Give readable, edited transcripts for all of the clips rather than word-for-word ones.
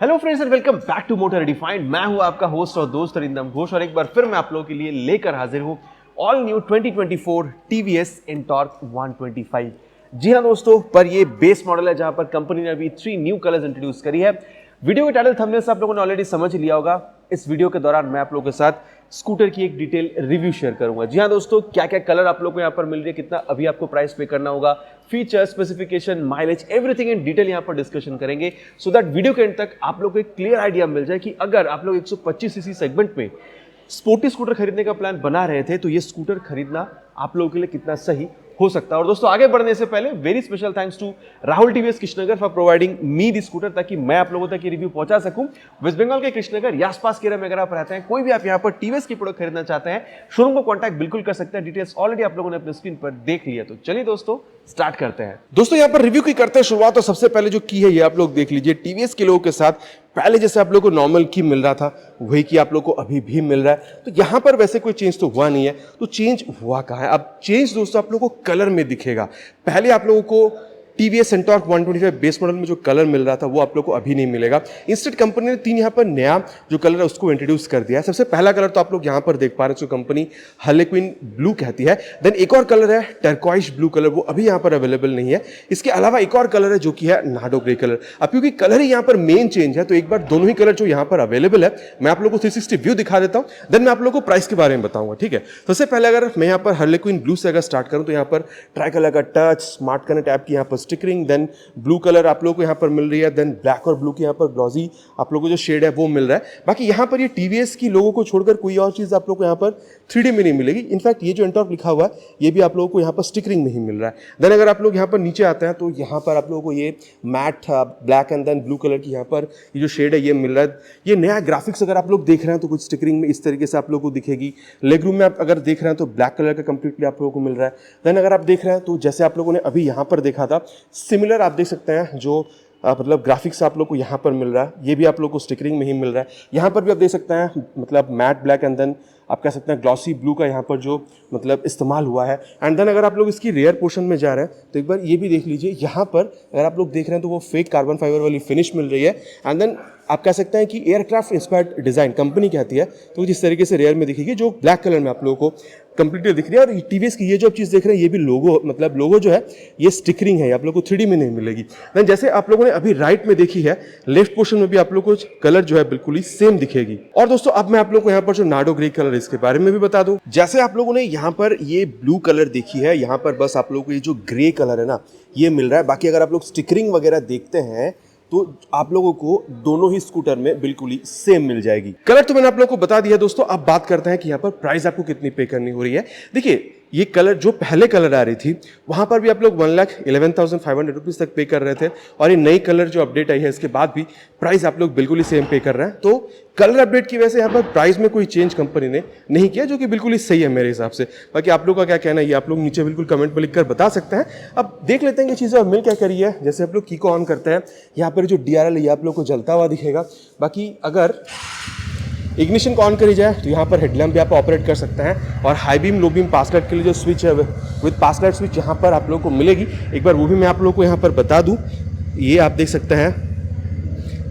Hello friends and welcome back to motor redefined. मैं हूं आपका होस्ट और दोस्त अरिंदम घोष और एक बार फिर मैं आप लोगों के लिए लेकर हाजिर हूं ऑल न्यू 2024 TVS Ntorq 125। जी हां दोस्तों, पर ये बेस मॉडल है जहां पर कंपनी ने अभी 3 न्यू कलर्स इंट्रोड्यूस करी है। वीडियो के टाइटल थंबनेल से आप लोगों ने ऑलरेडी समझ लिया होगा। इस वीडियो के दौरान मैं आप लोगों के साथ स्कूटर की एक डिटेल रिव्यू शेयर करूंगा। जी हां दोस्तों, क्या क्या कलर आप लोगों को यहां पर मिल रही है, कितना अभी आपको प्राइस पे करना होगा, feature, specification, mileage, everything in detail यहां पर डिस्कशन करेंगे सो दैट वीडियो के एंड तक आप लोगों को एक क्लियर आइडिया मिल जाए कि अगर आप लोग 125 सीसी सेगमेंट में स्पोर्टी स्कूटर खरीदने का प्लान बना रहे थे तो ये स्कूटर खरीदना आप लोगों के लिए कितना सही हो सकता है। और दोस्तों, आगे बढ़ने से पहले very special thanks to Rahul TVS Krishnanagar for providing me the scooter, ताकि मैं आप लोगों तक ये रिव्यू पहुंचा सकूं। वेस्ट बंगाल के कृष्णनगर या आसपास के एरिया में अगर आप रहते हैं, कोई भी आप यहां पर टीवीएस की प्रोडक्ट खरीदना चाहते हैं, शोरूम को कांटेक्ट बिल्कुल कर सकते हैं। डिटेल्स ऑलरेडी आप लोगों ने अपने स्क्रीन पर देख लिया। तो चलिए दोस्तों, स्टार्ट करते हैं। दोस्तों, यहां पर रिव्यू की करते हैं शुरुआत। तो सबसे पहले जो की है ये आप लोग देख लीजिए। टीवीएस के लोगों के साथ पहले जैसे आप लोगों को नॉर्मल की मिल रहा था वही की आप लोगों को अभी भी मिल रहा है। तो यहां पर वैसे कोई चेंज तो हुआ नहीं है। तो चेंज हुआ कहां है? अब चेंज दोस्तों आप लोगों को कलर में दिखेगा। पहले आप लोगों को टीवीएस Ntorq 125 बेस मॉडल में जो कलर मिल रहा था वो आप लोग को अभी नहीं मिलेगा। इंस्टेड कंपनी ने 3 यहाँ पर नया जो कलर है उसको इंट्रोड्यूस कर दिया है। सबसे पहला कलर तो आप लोग यहाँ पर देख पा रहे हैं, जो कंपनी हार्लेक्विन ब्लू कहती है। देन एक और कलर है टर्क्वाइश ब्लू कलर, वो अभी यहाँ पर अवेलेबल नहीं है। इसके अलावा एक और कलर है जो कि है नाडो ग्रे कलर। अब क्योंकि कलर ही यहाँ पर मेन चेंज है तो एक बार दोनों ही कलर जो यहाँ पर अवेलेबल है मैं आप लोग को 360 व्यू दिखा देता हूँ। देन मैं आप लोग को प्राइस के बारे में बताऊंगा, ठीक है। सबसे पहले अगर मैं यहाँ पर हार्लेक्विन ब्लू से अगर स्टार्ट करूँ तो यहाँ पर ट्राई कलर का टच, स्मार्ट कनेक्ट ऐप की यहाँ पर स्टिकरिंग, देन ब्लू कलर आप लोगों को यहाँ पर मिल रही है। देन ब्लैक और ब्लू की यहाँ पर ग्लॉसी आप लोगों को जो शेड है वो मिल रहा है। बाकी यहाँ पर ये टीवीएस की लोगों को छोड़कर कोई और चीज आप लोगों को यहाँ पर 3D में नहीं मिलेगी। इनफैक्ट ये जो Ntorq लिखा हुआ है ये भी आप लोगों को यहाँ पर स्टिकरिंग में ही मिल रहा है। देन अगर आप लोग यहाँ पर नीचे आते हैं तो यहाँ पर आप लोगों को ये matte black and then blue colour की यहाँ पर ये जो शेड है ये मिल रहा है। ये नया ग्राफिक्स अगर आप लोग देख रहे हैं तो कुछ स्टिकरिंग में इस तरीके से आप लोगों को दिखेगी। लेग रूम में आप अगर देख रहे हैं तो ब्लैक कलर का कंप्लीटली आप लोगों को मिल रहा है। देन अगर आप देख रहे हैं तो जैसे आप लोगों ने अभी यहाँ पर देखा था सिमिलर आप देख सकते हैं जो मतलब ग्राफिक्स आप लोग को यहाँ पर मिल रहा है, ये भी आप लोग को स्टिकरिंग में ही मिल रहा है। यहाँ पर भी आप देख सकते हैं मतलब मैट ब्लैक एंड देन आप कह सकते हैं ग्लॉसी ब्लू का यहाँ पर जो मतलब इस्तेमाल हुआ है। एंड देन अगर आप लोग इसकी रेयर पोर्शन में जा रहे हैं तो एक बार ये भी देख लीजिए। यहाँ पर अगर आप लोग देख रहे हैं तो वो फेक कार्बन फाइबर वाली फिनिश मिल रही है। एंड देन आप कह सकते हैं कि एयरक्राफ्ट इंस्पायर्ड डिजाइन कंपनी कहती है, तो जिस तरीके से रेयर में दिखेगी जो ब्लैक कलर में आप लोगों को कंप्लीटली दिख रही है। और टीवीएस की ये जो आप चीज़ देख रहे हैं ये भी लोगो मतलब लोगो जो है ये स्टिकरिंग है, आप लोगों को 3D में नहीं मिलेगी। देन जैसे आप लोगों ने अभी राइट में देखी है, लेफ्ट पोर्शन में भी आप लोगों को कलर जो है बिल्कुल ही सेम दिखेगी। और दोस्तों अब मैं आप लोगों को यहाँ पर जो नाडो ग्रे कलर है इसके बारे में भी बता दूं। जैसे आप लोगों ने यहाँ पर ये ब्लू कलर देखी है, यहाँ पर बस आप लोगों को ये जो ग्रे कलर है ना ये मिल रहा है। बाकी अगर आप लोग स्टिकरिंग वगैरह देखते हैं तो आप लोगों को दोनों ही स्कूटर में बिल्कुल ही सेम मिल जाएगी। कलर तो मैंने आप लोगों को बता दिया दोस्तों। अब बात करते हैं कि यहाँ पर प्राइस आपको कितनी पे करनी हो रही है। देखिए ये कलर जो पहले कलर आ रही थी वहां पर भी आप लोग 1,11,500 रुपीज तक पे कर रहे थे, और ये नई कलर जो अपडेट आई है इसके बाद भी प्राइस आप लोग बिल्कुल ही सेम पे कर रहे हैं। तो कलर अपडेट की वजह से यहाँ पर प्राइस में कोई चेंज कंपनी ने नहीं किया, जो कि बिल्कुल ही सही है मेरे हिसाब से। बाकी आप लोग का क्या कहना है ये आप लोग नीचे बिल्कुल कमेंट में लिखकर बता सकते हैं। अब देख लेते हैं कि चीज़ें और मिल क्या करी है। जैसे आप लोग की को ऑन करते हैं, यहाँ पर जो DRL है ये आप लोग को जलता हुआ दिखेगा। बाकी अगर इग्निशन को ऑन करी जाए तो यहाँ पर हेडलैम्प भी आप ऑपरेट कर सकते हैं। और हाई बीम लो बीम पास लाइट के लिए जो स्विच है विद पास लाइट स्विच यहाँ पर आप लोगों को मिलेगी। एक बार वो भी मैं आप लोगों को यहाँ पर बता दूँ। ये आप देख सकते हैं,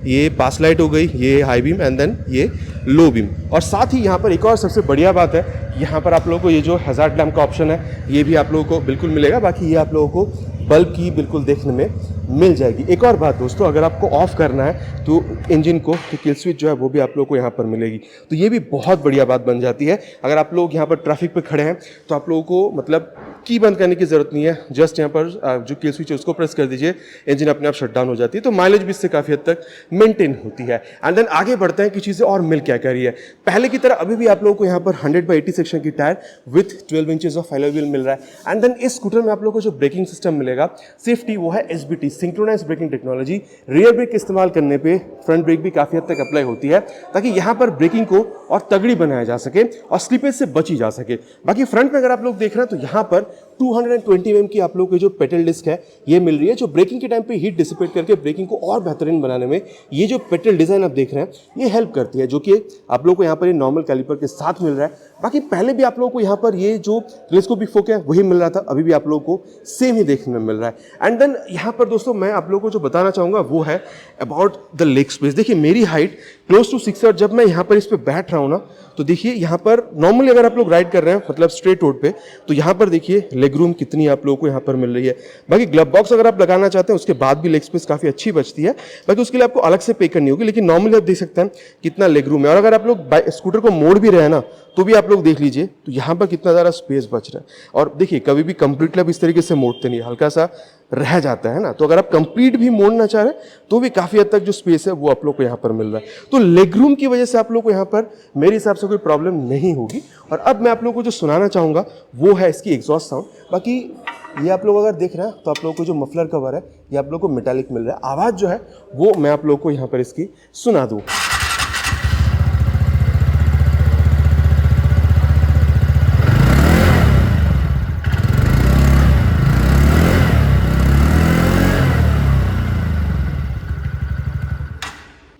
ये पास लाइट हो गई, ये हाई बीम एंड देन ये लो बीम। और साथ ही यहाँ पर एक और सबसे बढ़िया बात है, यहाँ पर आप लोगों को ये जो हैजार्ड लैम्प का ऑप्शन है ये भी आप लोगों को बिल्कुल मिलेगा। बाकी ये आप लोगों को बल्ब की बिल्कुल देखने में मिल जाएगी। एक और बात दोस्तों, अगर आपको ऑफ करना है तो इंजन को तो किल स्विच जो है वो भी आप लोगों को यहाँ पर मिलेगी। तो ये भी बहुत बढ़िया बात बन जाती है। अगर आप लोग यहाँ पर ट्रैफिक पे खड़े हैं तो आप लोगों को मतलब की बंद करने की जरूरत नहीं है। जस्ट यहाँ पर जो किल स्विच है उसको प्रेस कर दीजिए, इंजन अपने आप शट डाउन हो जाती है। तो माइलेज भी इससे काफ़ी हद तक मेंटेन होती है। एंड देन आगे बढ़ते हैं कि चीज़ें और मिल क्या कर रही है। पहले की तरह अभी भी आप लोगों को यहाँ पर 100/80 सेक्शन की tyre with 12 inches of alloy wheel मिल रहा है। एंड देन इस स्कूटर में आप लोगों को जो ब्रेकिंग सिस्टम मिलेगा सेफ्टी वो है SBT synchronise braking technology. Rear brake का इस्तेमाल करने पे फ्रंट ब्रेक भी काफ़ी हद तक अप्लाई होती है, ताकि यहाँ पर ब्रेकिंग को और तगड़ी बनाया जा सके और स्लिपेज से बची जा सके। बाकी फ्रंट में अगर आप लोग देख रहे हैं तो यहाँ पर 220 mm की आप लोग की जो पेडल डिस्क है ये मिल रही है, जो ब्रेकिंग के टाइम पे हीट डिसिपेट करके ब्रेकिंग को और बेहतरीन बनाने में ये जो पेडल डिज़ाइन आप देख रहे हैं ये हेल्प करती है, जो कि आप लोग को यहाँ पर ये नॉर्मल कैलिपर के साथ मिल रहा है। बाकी पहले भी आप लोगों को यहाँ पर ये जो टेलीस्कोपिक फोक है वही मिल रहा था, अभी भी आप लोगों को सेम ही देखने में मिल रहा है। एंड देन यहाँ पर दोस्तों मैं आप लोगों को जो बताना चाहूँगा वो है अबाउट द लेग स्पेस। देखिए मेरी हाइट क्लोज टू 6 और जब मैं यहाँ पर इस पर बैठ रहा हूँ ना तो देखिए यहाँ पर नॉर्मली अगर आप लोग राइड कर रहे हैं मतलब स्ट्रेट रोड पे तो यहाँ पर देखिए लेग रूम कितनी आप लोगों को यहाँ पर मिल रही है। बाकी ग्लव बॉक्स अगर आप लगाना चाहते हैं उसके बाद भी लेग स्पेस काफ़ी अच्छी बचती है, बाकी उसके लिए आपको अलग से पे करनी होगी, लेकिन नॉर्मली आप देख सकते हैं कितना लेग रूम है। और अगर आप लोग स्कूटर को मोड़ भी रहे हैं ना तो भी आप लोग देख लीजिए तो यहाँ पर कितना ज़्यादा स्पेस बच रहा है। और देखिए कभी भी कंप्लीटली आप इस तरीके से मोड़ते नहीं, हल्का सा रह जाता है ना, तो अगर आप कंप्लीट भी मोड़ना चाह रहे हैं तो भी काफ़ी हद तक जो स्पेस है वो आप लोग को यहाँ पर मिल रहा है। तो लेग रूम की वजह से आप लोग को यहाँ पर मेरे हिसाब से कोई प्रॉब्लम नहीं होगी। और अब मैं आप लोगों को जो सुनाना चाहूँगा वो है इसकी एग्जॉस्ट साउंड। बाकी ये आप लोग अगर देख रहे हैं तो आप लोगों को जो मफलर कवर है ये आप लोग को मेटालिक मिल रहा है। आवाज़ जो है वो मैं आप लोग को यहाँ पर इसकी सुना दूँ।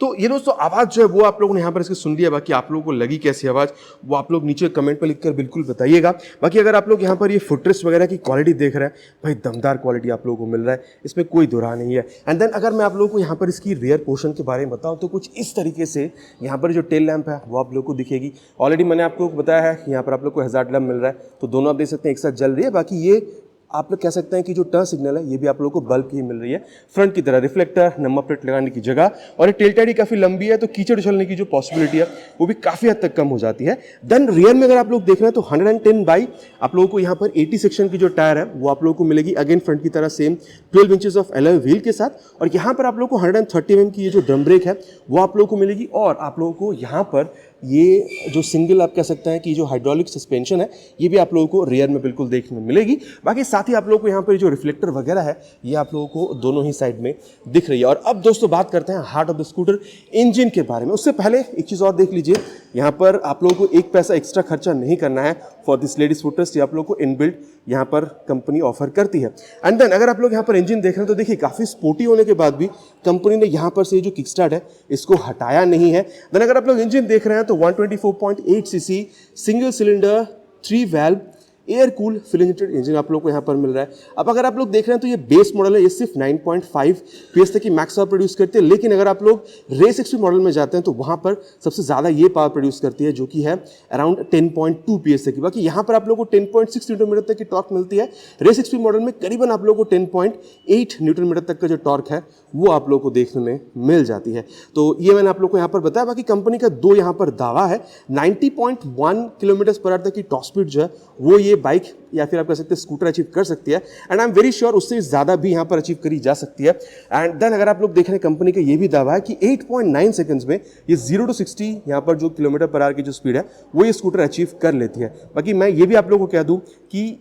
तो ये दोस्तों आवाज़ जो है वो आप लोगों ने यहाँ पर इसकी सुन लिया। बाकी आप लोगों को लगी कैसी आवाज़ वो आप लोग नीचे कमेंट पर लिखकर बिल्कुल बताइएगा। बाकी अगर आप लोग यहाँ पर ये फुटरेस्ट वगैरह की क्वालिटी देख रहे हैं, भाई दमदार क्वालिटी आप लोगों को मिल रहा है, इसमें कोई दो राह नहीं है। एंड देन अगर मैं आप लोगों को यहाँ पर इसकी रियर पोर्शन के बारे में बताऊँ तो कुछ इस तरीके से यहाँ पर जो टेल लैंप है वो आप लोग को दिखेगी। ऑलरेडी मैंने आपको बताया है यहाँ पर आप लोग को हैजार्ड लैंप मिल रहा है, तो दोनों आप देख सकते हैं एक साथ जल रही है। बाकी ये आप लोग कह सकते हैं कि जो टर्न सिग्नल है ये भी आप लोगों को बल्ब की मिल रही है। फ्रंट की तरह रिफ्लेक्टर, नंबर प्लेट लगाने की जगह, और ये टेल टाइड ही काफ़ी लंबी है तो कीचड़ उछलने की जो पॉसिबिलिटी है वो भी काफ़ी हद तक कम हो जाती है। देन रियर में अगर आप लोग देख रहे हैं तो 110 बाई आप लोगों को यहाँ पर 80 सेक्शन की जो टायर है वो आप लोगों को मिलेगी। अगेन फ्रंट की तरह same 12 inches of alloy wheel के साथ, और यहाँ पर आप लोगों को 130 mm की ये जो ड्रम ब्रेक है वो आप लोगों को मिलेगी। और आप लोगों को यहाँ पर ये जो सिंगल आप कह सकते हैं कि जो हाइड्रोलिक सस्पेंशन है ये भी आप लोगों को रियर में बिल्कुल देखने में मिलेगी। बाकी साथ ही आप लोगों को यहाँ पर जो रिफ्लेक्टर वगैरह है ये आप लोगों को दोनों ही साइड में दिख रही है। और अब दोस्तों बात करते हैं heart of the scooter engine के बारे में। उससे पहले एक चीज़ और देख लीजिए, यहाँ पर आप लोगों को एक पैसा एक्स्ट्रा खर्चा नहीं करना है फॉर दिस लेडीज फुटरेस्ट, ये आप लोगों को इनबिल्ट यहाँ पर कंपनी ऑफर करती है। एंड देन अगर आप लोग यहाँ पर इंजन देख रहे हैं तो देखिए काफ़ी स्पोर्टी होने के बाद भी कंपनी ने यहाँ पर से जो किक स्टार्ट है इसको हटाया नहीं है। देन अगर आप लोग इंजन देख रहे हैं तो 124.8 cc single cylinder 3 valve air cool fuel injected engine आप लोग को यहाँ पर मिल रहा है। अब अगर आप लोग देख रहे हैं तो ये बेस मॉडल है, ये सिर्फ 9.5 PS तक की मैक्स पावर प्रोड्यूस करती है। लेकिन अगर आप लोग रेस एक्सट्रीम मॉडल में जाते हैं तो वहाँ पर सबसे ज़्यादा ये पावर प्रोड्यूस करती है जो कि है अराउंड 10.2 PS तक की। बाकी यहाँ पर आप लोग को 10.6 न्यूटन मीटर तक की टॉर्क मिलती है। रेस एक्सट्रीम मॉडल में करीबन आप लोग को 10.8 न्यूटन मीटर तक का जो टॉर्क है वो आप लोग को देखने में मिल जाती है। तो ये मैंने आप लोग को यहाँ पर बताया। बाकी कंपनी का दो यहाँ पर दावा है, 90.1 किलोमीटर/आवर तक की टॉप स्पीड जो है वो ये बाइक या फिर आप कह सकते हैं स्कूटर अचीव कर सकती है। And I am very sure उससे ज़्यादा भी यहाँ पर अचीव करी जा सकती है। एंड देन अगर आप लोग देख रहे हैं कंपनी का ये भी दावा है कि 8.9 सेकंड्स में ये 0 to 60 यहाँ पर जो किलोमीटर/आवर की जो स्पीड है वो ये स्कूटर अचीव कर लेती है। बाकी मैं ये भी आप लोगों को कह दूँ कि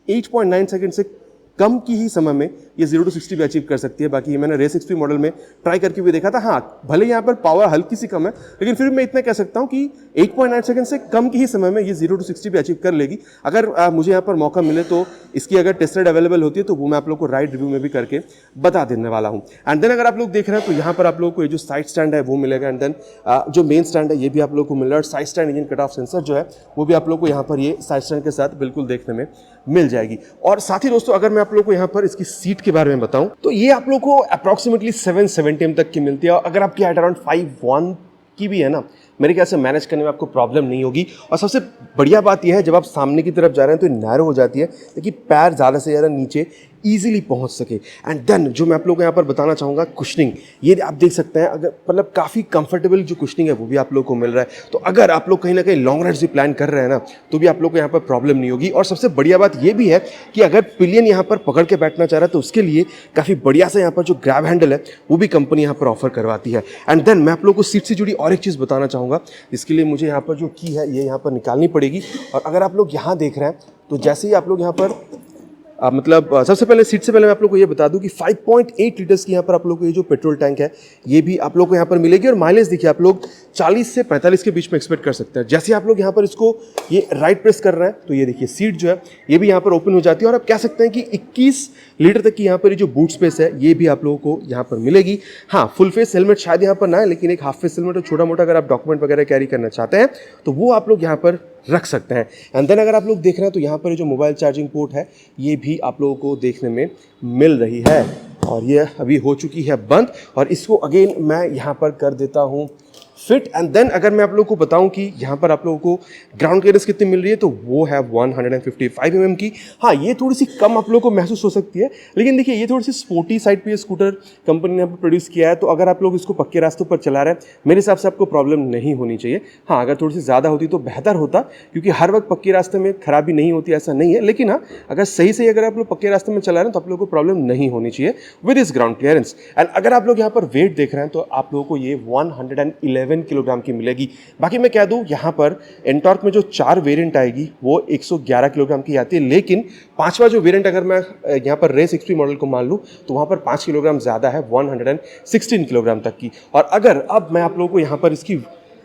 8.9 सेकंड से कम की ही समय में ये 0 to 60 भी अचीव कर सकती है। बाकी ये मैंने रेस एक्सट्रीम मॉडल में ट्राई करके भी देखा था। हाँ, भले यहाँ पर पावर हल्की सी कम है लेकिन फिर मैं इतना कह सकता हूँ कि 8.9 सेकंड से कम की ही समय में ये 0 to 60 भी अचीव कर लेगी। अगर मुझे यहाँ पर मौका मिले तो इसकी अगर टेस्ट राइड अवेलेबल होती है तो वो मैं आप लोग को राइड रिव्यू में भी करके बता देने वाला हूँ। एंड देन अगर आप लोग देख रहे हैं तो यहाँ पर आप लोग को ये जो साइड स्टैंड है वो मिलेगा। एंड देन जो मेन स्टैंड है ये भी आप लोग को मिल रहा है। और side stand engine cut off sensor जो है वो भी आप लोग को यहाँ पर ये साइड स्टैंड के साथ बिल्कुल देखने में मिल जाएगी। और साथ ही दोस्तों अगर मैं आप लोग को यहाँ पर इसकी सीट के बारे में बताऊं तो ये आप लोग को अप्रॉक्सीमेटली 770 mm तक की मिलती है। और अगर आपकी हाइट अराउंड 5'1" की भी है ना, मेरे ख्याल से मैनेज करने में आपको प्रॉब्लम नहीं होगी। और सबसे बढ़िया बात यह है जब आप सामने की तरफ जा रहे हैं तो नैरो हो जाती है ताकि पैर ज़्यादा से ज़्यादा नीचे ईजिली पहुंच सके। एंड देन जो मैं आप लोगों को यहाँ पर बताना चाहूँगा कुशनिंग, ये आप देख सकते हैं अगर मतलब काफ़ी कंफर्टेबल जो कुशनिंग है वो भी आप लोग को मिल रहा है। तो अगर आप लोग कहीं ना कहीं लॉन्ग राइड्स भी प्लान कर रहे हैं ना तो भी आप लोग को यहाँ पर प्रॉब्लम नहीं होगी। और सबसे बढ़िया बात ये भी है कि अगर पिलियन यहाँ पर पकड़ के बैठना चाह रहा है तो उसके लिए काफ़ी बढ़िया सा यहाँ पर जो ग्रैब हैंडल है वो भी कंपनी यहाँ पर ऑफर करवाती है। एंड देन मैं आप लोग को सीट से जुड़ी और एक चीज़ बताना चाहूँगा, इसके लिए मुझे यहाँ पर जो की है ये यहाँ पर निकालनी पड़ेगी। और अगर आप लोग यहाँ देख रहे हैं तो जैसे ही आप लोग यहाँ पर सबसे पहले सीट से पहले मैं आप लोग को ये बता दूं कि 5.8 लीटर्स की यहाँ पर आप लोग को ये जो पेट्रोल टैंक है ये भी आप लोग को यहाँ पर मिलेगी और माइलेज देखिए आप लोग 40 से 45 के बीच में एक्सपेक्ट कर सकते हैं। जैसे आप लोग यहाँ पर इसको ये राइट प्रेस कर रहे हैं तो ये देखिए सीट जो है ये भी यहाँ पर ओपन हो जाती है और आप कह सकते हैं कि 21 लीटर तक की यहाँ पर ये जो बूट स्पेस है ये भी आप लोगों को यहाँ पर मिलेगी। हाँ, फुल फेस हेलमेट शायद यहाँ पर ना है, लेकिन एक हाफ फेस हेलमेट और छोटा मोटा अगर आप डॉक्यूमेंट वगैरह कैरी करना चाहते हैं तो वो आप लोग यहाँ पर रख सकते हैं। एंड देन अगर आप लोग देख रहे हैं तो यहाँ पर जो मोबाइल चार्जिंग पोर्ट है ये भी आप लोगों को देखने में मिल रही है और ये अभी हो चुकी है बंद और इसको अगेन मैं यहाँ पर कर देता हूँ फिट। एंड देन अगर मैं आप लोगों को बताऊं कि यहाँ पर आप लोगों को ग्राउंड क्लियरेंस कितनी मिल रही है तो वो है 155 mm की। हाँ, ये थोड़ी सी कम आप लोगों को महसूस हो सकती है, लेकिन देखिए ये थोड़ी सी स्पोर्टी साइड पे ये स्कूटर कंपनी ने यहाँ पर प्रोड्यूस किया है, तो अगर आप लोग इसको पक्के रास्तों पर चला रहे हैं मेरे हिसाब से आपको प्रॉब्लम नहीं होनी चाहिए। हाँ, अगर थोड़ी सी ज़्यादा होती तो बेहतर होता, क्योंकि हर वक्त पक्के रास्ते में खराबी नहीं होती ऐसा नहीं है, लेकिन हाँ अगर सही अगर आप लोग पक्के रास्ते में चला रहे हैं तो आप लोगों को प्रॉब्लम नहीं होनी चाहिए विद इस ग्राउंड क्लियरेंस। एंड अगर आप लोग यहाँ पर वेट देख रहे हैं तो आप लोगों को ये 111 किलोग्राम की मिलेगी। बाकी मैं कह दूं यहाँ पर एंटॉर्क में जो 4 वेरिएंट आएगी वो 111 किलोग्राम की आती है, लेकिन पांचवा जो वेरिएंट अगर मैं यहाँ पर रेस एक्सट्रीम मॉडल को मान लूँ तो वहाँ पर 5 किलोग्राम ज़्यादा है, 116 किलोग्राम तक की। और अगर अब मैं आप लोगों को यहाँ पर इसकी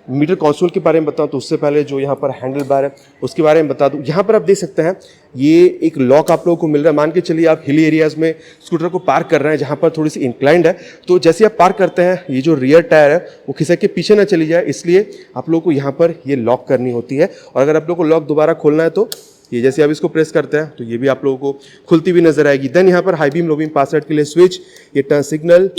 मीटर कंसोल के बारे में बताऊं तो उससे पहले जो यहाँ पर हैंडल बार है उसके बारे में बता दूं। यहाँ पर आप देख सकते हैं ये एक लॉक आप लोगों को मिल रहा है। मान के चलिए आप हिली एरियाज़ में स्कूटर को पार्क कर रहे हैं जहाँ पर थोड़ी सी इंक्लाइंड है, तो जैसे आप पार्क करते हैं ये जो रियर टायर है वो खिसक के पीछे ना चली जाए, इसलिए आप लोगों को यहाँ पर ये लॉक करनी होती है। और अगर आप लोगों को लॉक दोबारा खोलना है तो ये जैसे आप इसको प्रेस करते हैं तो ये भी आप लोगों को खुलती हुई नजर आएगी। देन यहाँ पर हाई बीम लो बीम पास लाइट के लिए स्विच, ये टर्न सिग्नल,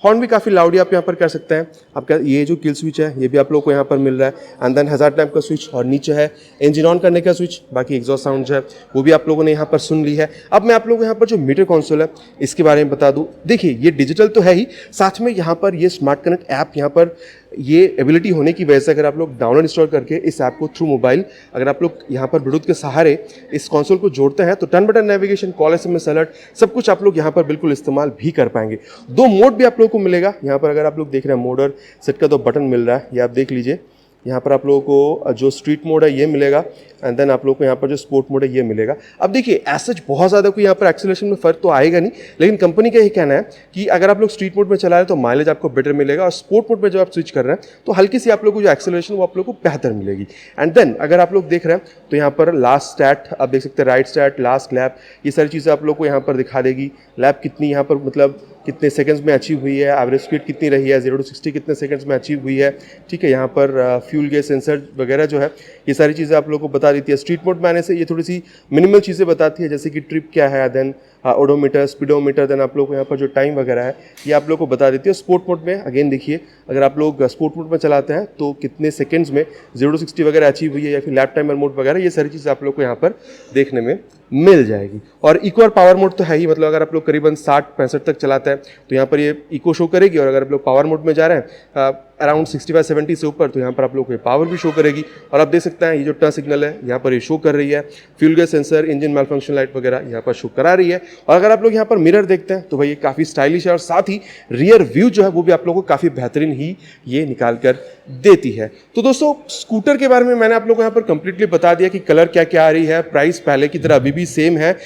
हॉर्न भी काफ़ी लाउड आप यहाँ पर कर सकते हैं। आपका ये जो किल स्विच है ये भी आप लोग को यहाँ पर मिल रहा है। एंड देन हज़ार टाइप का स्विच और नीचे है इंजन ऑन करने का स्विच। बाकी एग्जॉस्ट साउंड जो है वो भी आप लोगों ने यहाँ पर सुन ली है। अब मैं आप लोगों को यहाँ पर जो मीटर कंसोल है इसके बारे में बता दूँ। देखिए ये डिजिटल तो है ही, साथ में यहाँ पर ये स्मार्ट कनेक्ट ऐप यहाँ पर ये एबिलिटी होने की वजह से अगर आप लोग डाउनलोड इंस्टॉल करके इस ऐप को थ्रू मोबाइल अगर आप लोग यहाँ पर ब्लूटूथ के सहारे इस कंसोल को जोड़ते हैं तो turn button navigation, call, SMS alert सब कुछ आप लोग यहाँ पर बिल्कुल इस्तेमाल भी कर पाएंगे। 2 मोड भी आप लोगों को मिलेगा यहाँ पर। अगर आप लोग देख रहे हैं मोड और सेट का 2 बटन मिल रहा है, ये आप देख लीजिए। यहाँ पर आप लोगों को जो स्ट्रीट मोड है ये मिलेगा एंड देन आप लोगों को यहाँ पर जो स्पोर्ट मोड है ये मिलेगा। अब देखिए ऐसा बहुत ज़्यादा कोई यहाँ पर एक्सेलरेशन में फ़र्क तो आएगा नहीं, लेकिन कंपनी का ये कहना है कि अगर आप लोग स्ट्रीट मोड में चला रहे हैं तो माइलेज आपको बेटर मिलेगा और स्पोर्ट मोड में जब आप स्विच कर रहे हैं तो हल्की सी आप लोग को जो एक्सेलरेशन वो आप लोग को बेहतर मिलेगी। एंड देन अगर आप लोग देख रहे हैं तो यहाँ पर लास्ट स्टैट आप देख सकते हैं, राइट स्टैट, लास्ट लैप, ये सारी चीज़ें आप लोग को यहाँ पर दिखा देगी। लैप कितनी यहाँ पर मतलब कितने सेकंड्स में अचीव हुई है, एवरेज स्पीड कितनी रही है, 0 to 60 कितने सेकंड्स में अचीव हुई है, ठीक है। यहाँ पर फ्यूल गैस सेंसर वगैरह जो है ये सारी चीज़ें आप लोगों को बता देती है। स्ट्रीट मोड में आने से ये थोड़ी सी मिनिमल चीज़ें बताती है, जैसे कि ट्रिप क्या है, देन ओडोमीटर, स्पीडोमीटर, देन आप लोग को यहाँ पर जो टाइम वगैरह है ये आप लोग को बता देती है। स्पोर्ट मोड में अगेन देखिए अगर आप लोग स्पोर्ट मोड में चलाते हैं तो कितने सेकंड्स में 0 to 60 वगैरह अचीव हुई है या फिर लैप टाइमर मोड वगैरह, ये सारी चीज़ें आप लोग को यहाँ पर देखने में मिल जाएगी। और इको और पावर मोड तो है ही, मतलब अगर आप लोग करीबन 60-65 तक चलाते हैं तो यहाँ पर ये इको शो करेगी, और अगर आप लोग पावर मोड में जा रहे हैं अराउंड 65-70 से ऊपर तो यहाँ पर आप लोग को पावर भी शो करेगी। और आप देख सकते हैं ये जो टर्न सिग्नल है यहाँ पर ये शो कर रही है, फ्यूल गैस सेंसर, इंजन मैल फंक्शन लाइट वगैरह यहाँ पर शो करा रही है। और अगर आप लोग यहाँ पर मिरर देखते हैं तो भाई ये काफ़ी स्टाइलिश है और साथ ही रियर व्यू जो है वो भी आप लोगों को काफ़ी बेहतरीन ही ये निकाल कर देती है। तो दोस्तों स्कूटर के बारे में मैंने आप लोगों को यहाँ पर कंप्लीटली बता दिया कि कलर क्या क्या आ रही है, प्राइस पहले की तरह अभी भी सेम है।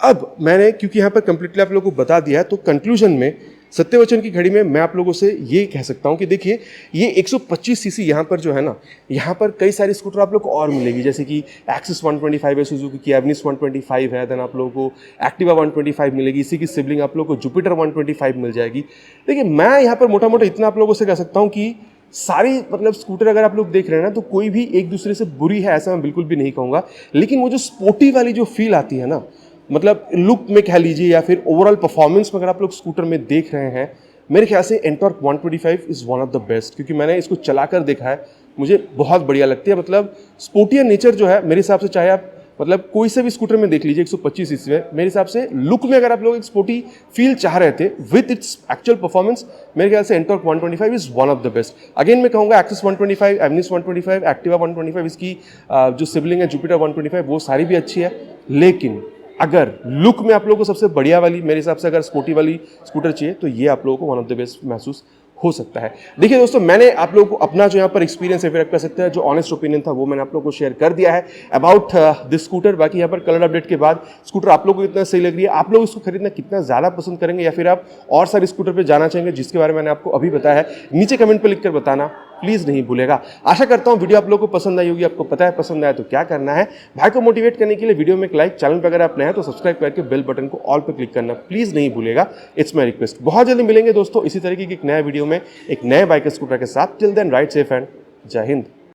अब मैंने क्योंकि यहाँ पर कंप्लीटली आप लोगों को बता दिया है तो कंक्लूजन में सत्यवचन की घड़ी में मैं आप लोगों से ये कह सकता हूँ कि देखिए ये 125 सीसी यहाँ पर जो है ना, यहाँ पर कई सारे स्कूटर आप लोग को और मिलेगी, जैसे कि एक्सिस 125 है सुजुकी की, एवनिस 125 है, देन आप लोगों को एक्टिवा 125 मिलेगी, इसी की सिबलिंग आप लोगों को जुपिटर 125 मिल जाएगी। देखिए मैं यहाँ पर मोटा मोटा इतना आप लोगों से कह सकता हूँ कि सारी मतलब स्कूटर अगर आप लोग देख रहे हैं ना तो कोई भी एक दूसरे से बुरी है ऐसा मैं बिल्कुल भी नहीं कहूँगा, लेकिन वो जो स्पोर्टी वाली जो फील आती है ना, मतलब लुक में कह लीजिए या फिर ओवरऑल परफॉर्मेंस में अगर आप लोग स्कूटर में देख रहे हैं, मेरे ख्याल से Ntorq 125 is one of the best, क्योंकि मैंने इसको चलाकर देखा है, मुझे बहुत बढ़िया लगती है। मतलब स्पोर्टियर नेचर जो है मेरे हिसाब से, चाहे आप मतलब कोई से भी स्कूटर में देख लीजिए 125 सीसी में, मेरे हिसाब से लुक में अगर आप लोग एक स्पोर्टी फील चाह रहे थे विद इट्स एक्चुअल परफॉर्मेंस, मेरे ख्याल से Ntorq 125 is one of the best. Again मैं कहूँगा एक्सिस 125, एवनिस 125, एक्टिवा 125, इसकी जो सिबलिंग है जुपिटर 125 वो सारी भी अच्छी है, लेकिन अगर लुक में आप लोगों को सबसे बढ़िया वाली मेरे हिसाब से अगर स्पोर्टी वाली स्कूटर चाहिए तो ये आप लोगों को वन ऑफ द बेस्ट महसूस हो सकता है। देखिए दोस्तों, मैंने आप लोगों को अपना जो यहाँ पर एक्सपीरियंस है कर सकते हैं, जो ऑनेस्ट ओपिनियन था वो मैंने आप लोगों को शेयर कर दिया है अबाउट दिस स्कूटर। बाकी यहाँ पर कलर अपडेट के बाद स्कूटर आप लोगों को कितना सही लग रही है, आप लोग इसको खरीदना कितना ज़्यादा पसंद करेंगे, या फिर आप और सारे स्कूटर पर जाना चाहेंगे जिसके बारे में मैंने आपको अभी बताया है, नीचे कमेंट पर लिखकर बताना प्लीज़ नहीं भूलेगा। आशा करता हूँ वीडियो आप लोगों को पसंद आई होगी। आपको पता है पसंद आया तो क्या करना है, भाई को मोटिवेट करने के लिए वीडियो में एक लाइक, चैनल पर अगर आप नए हैं तो सब्सक्राइब करके बेल बटन को ऑल पर क्लिक करना प्लीज़ नहीं भूलेगा। It's my request. बहुत जल्दी मिलेंगे दोस्तों इसी तरीके की एक नया वीडियो में एक नए बाइक स्कूटर के साथ। Till then ride safe and जय हिंद।